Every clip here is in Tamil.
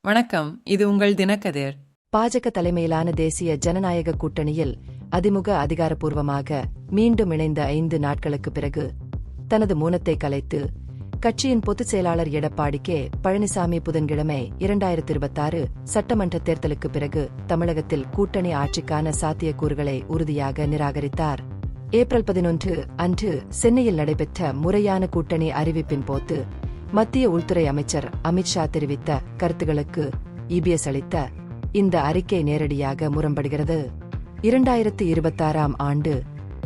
வணக்கம், இது உங்கள் தினக்கதிர். பாஜக தலைமையிலான தேசிய ஜனநாயக கூட்டணியில் அதிமுக அதிகாரப்பூர்வமாக மீண்டும் இணைந்த 5 நாட்களுக்குப் பிறகு தனது மௌனத்தை கலைத்து கட்சியின் பொதுச் செயலாளர் எடப்பாடி கே. பழனிசாமி புதன்கிழமை 2026 சட்டமன்ற தேர்தலுக்குப் பிறகு தமிழகத்தில் கூட்டணி ஆட்சிக்கான சாத்தியக்கூறுகளை உறுதியாக நிராகரித்தார். ஏப்ரல் 11 அன்று சென்னையில் நடைபெற்ற முறையான கூட்டணி அறிவிப்பின் போது மத்திய உள்துறை அமைச்சர் அமித்ஷா தெரிவித்த கருத்துகளுக்கு இபிஎஸ் அளித்த இந்த அறிக்கை நேரடியாக முரண்படுகிறது. 2026ஆம் ஆண்டு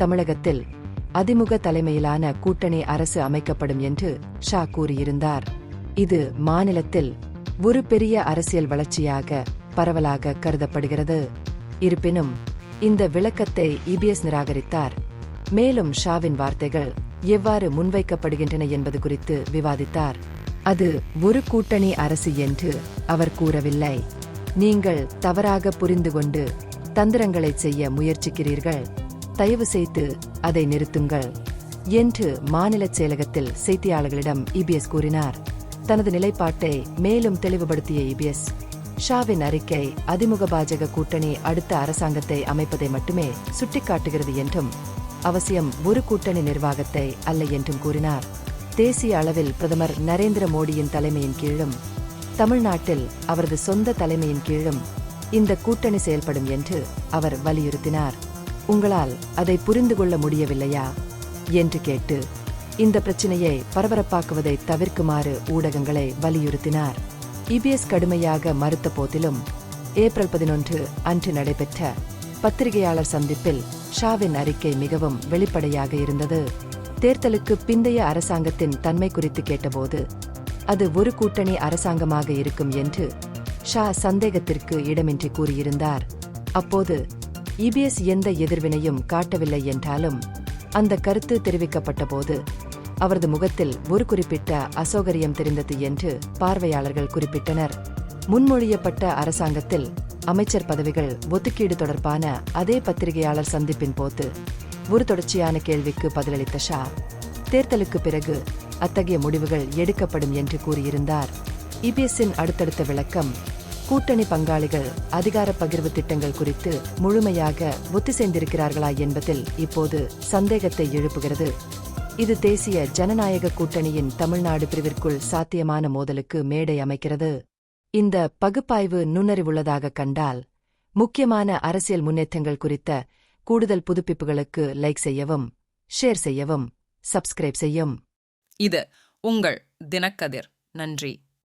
தமிழகத்தில் அதிமுக தலைமையிலான கூட்டணி அரசு அமைக்கப்படும் என்று ஷா கூறியிருந்தார். இது மாநிலத்தில் ஒரு பெரிய அரசியல் வளர்ச்சியாக பரவலாக கருதப்படுகிறது. இருப்பினும் இந்த விளக்கத்தை இபிஎஸ் நிராகரித்தார். மேலும் ஷாவின் வார்த்தைகள் எவ்வாறு முன்வைக்கப்படுகின்றன என்பது குறித்து விவாதித்தார். அது ஒரு கூட்டணி அரசு என்று அவர் கூறவில்லை. நீங்கள் தவறாக புரிந்து கொண்டு தந்திரங்களை செய்ய முயற்சிக்கிறீர்கள். தயவு செய்து அதை நிறுத்துங்கள் என்று மாநில செயலகத்தில் செய்தியாளர்களிடம் இபிஎஸ் கூறினார். தனது நிலைப்பாட்டை மேலும் தெளிவுபடுத்திய இபிஎஸ், ஷாவின் அறிக்கை அதிமுக பாஜக கூட்டணி அடுத்த அரசாங்கத்தை அமைப்பதை மட்டுமே சுட்டிக்காட்டுகிறது என்றும் அவசியம் ஒரு கூட்டணி நிர்வாகத்தை அல்ல என்றும் கூறினார். தேசிய அளவில் பிரதமர் நரேந்திர மோடியின் தலைமையின் கீழும் தமிழ்நாட்டில் அவரது சொந்த தலைமையின் கீழும் இந்த கூட்டணி செயல்படும் என்று அவர் வலியுறுத்தினார். உங்களால் அதை புரிந்து கொள்ள முடியவில்லையா என்று கேட்டு இந்த பிரச்சினையை பரபரப்பாக்குவதை தவிர்க்குமாறு ஊடகங்களை வலியுறுத்தினார். இபிஎஸ் கடுமையாக மறுத்த போதிலும் ஏப்ரல் 11 அன்று நடைபெற்ற பத்திரிகையாளர் சந்திப்பில் ஷாவின் அறிக்கை மிகவும் வெளிப்படையாக இருந்தது. தேர்தலுக்கு பிந்தைய அரசாங்கத்தின் தன்மை குறித்து கேட்டபோது அது ஒரு கூட்டணி அரசாங்கமாக இருக்கும் என்று ஷா சந்தேகத்திற்கு இடமின்றி கூறியிருந்தார். அப்போது இபிஎஸ் எந்த எதிர்வினையும் காட்டவில்லை என்றாலும் அந்த கருத்து தெரிவிக்கப்பட்டபோது அவரது முகத்தில் ஒரு குறிப்பிட்ட அசௌகரியம் தெரிந்தது என்று பார்வையாளர்கள் குறிப்பிட்டனர். முன்மொழியப்பட்ட அரசாங்கத்தில் அமைச்சர் பதவிகள் ஒதுக்கீடு தொடர்பான அதே பத்திரிகையாளர் சந்திப்பின் போது ஒரு தொடர்ச்சியான கேள்விக்கு பதிலளித்த ஷா, தேர்தலுக்கு பிறகு அத்தகைய முடிவுகள் எடுக்கப்படும் என்று கூறியிருந்தார். இபிஎஸ்ஸின் அடுத்தடுத்த விளக்கம் கூட்டணி பங்காளிகள் அதிகார பகிர்வு திட்டங்கள் குறித்து முழுமையாக ஒத்திசைந்திருக்கிறார்களா என்பதில் இப்போது சந்தேகத்தை எழுப்புகிறது. இது தேசிய ஜனநாயக கூட்டணியின் தமிழ்நாடு பிரிவிற்குள் சாத்தியமான மோதலுக்கு மேடை அமைக்கிறது. இந்த பகுப்பாய்வு நுண்ணறிவுள்ளதாக கண்டால் முக்கியமான அரசியல் முன்னேற்றங்கள் குறித்த கூடுதல் புதுப்பிப்புகளுக்கு லைக் செய்யவும், ஷேர் செய்யவும், சப்ஸ்கிரைப் செய்யும். இது உங்கள் தினக்கதிர். நன்றி.